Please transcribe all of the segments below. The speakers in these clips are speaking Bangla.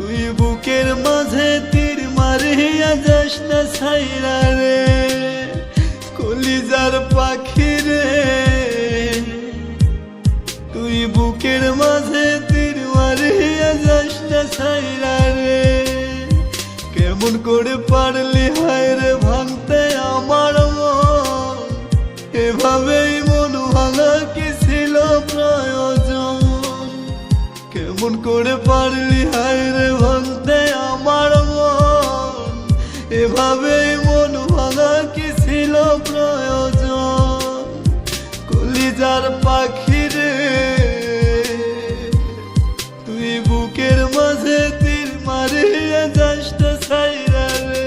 তুই বুকের মাঝে তীর মারিয়া যাস না ছাইরা রে কলিজার পাখি রে। তুই বুকের মাঝে তীর মারিয়া যাস না ছাইরা রে। কেমন করে পারলি হায় রে ভাঙতে আমার মন, এভাবেই মন ভাঙা কি ছিল প্রয়োজন। কেমন করে পারলি হায় রে ভাঙতে আমার মন, এভাবেই মন ভাঙা কি ছিল প্রয়োজন। কলিজার পাখি রে তুই বুকের মাঝে তীর মারিয়া যাস না ছাইরা রে।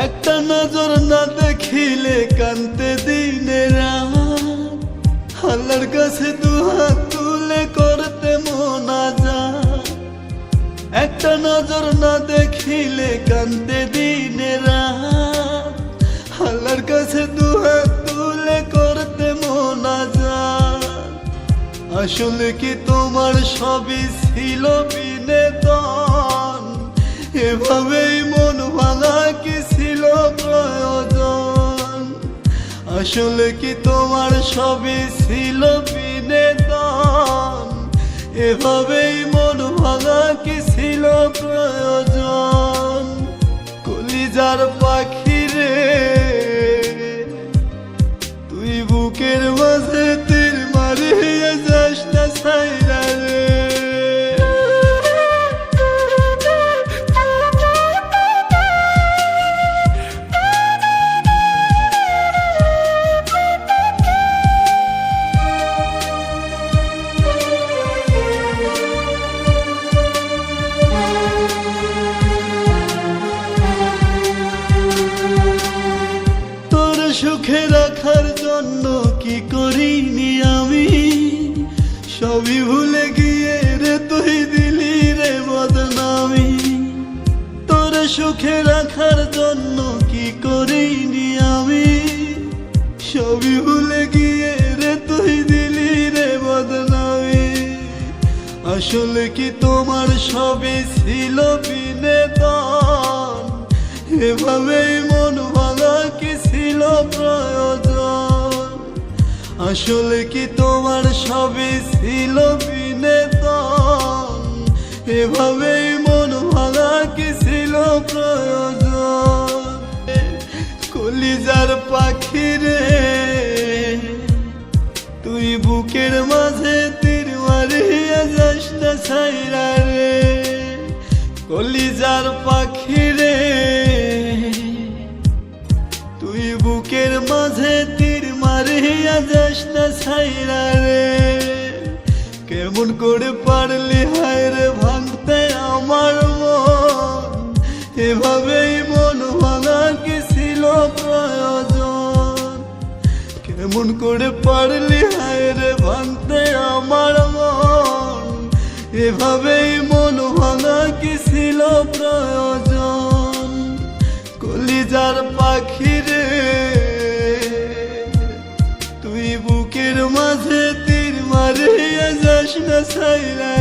একটা নজর না দেখিলে কান্তে দিনে রাত, আল্লাহর কাছে দুহাত তুলে করতে মোনাজাত। একটা নজর না দেখিলে কান্তে দিনে রাত, আল্লাহর কাছে দুহাত তুলে করতে মোনাজাত। আসলে কি তোমার সবই ছিল বিনোদন, এভাবেই মন ভাঙা কি ছিল প্রয়োজন। আসলে কি তোমার সবই ছিল বিনোদন, এভাবেই মন ভাঙা কি ছিল প্রয়োজন। কলিজার পাখি রে তুই বুকের মাঝে তীর মারিয়া যাস না ছাইরা রে। সুখে রাখার জন্য কি করিনি আমি, সবই ভুলে গিয়ে রে তুই দিলি রে বদনামি। তোর সুখে রাখার জন্য কি করিনি আমি, সবই ভুলে গিয়ে রে তুই দিলি রে বদনামি। আসলে কি তোমার সবই ছিল বিনোদন, এভাবেই মন ভাঙা কি ছিল প্রয়োজন। আসলে কি তোমার সবই ছিল বিনোদন, এভাবেই মন ভাঙা কি ছিল প্রয়োজন। কলিজার পাখি রে তুই বুকের মাঝে তীর মারিয়া যাস না ছাইরা রে। কলিজার পাখি রে তুই বুকের মাঝে তীর মারিয়া যাস না ছাইরা রে। কেমন করে পারলি হায় রে ভাঙতে আমার মন, এভাবেই মন ভাঙা কি ছিল প্রয়োজন। কেমন করে পারলি হায় রে ভাঙতে আমার মন, এভাবেই মন ভাঙা কি ছিল প্রয়োজন। কলিজার পাখি রে তুই বুকের মাঝে তীর মারিয়া যাস না ছাইরা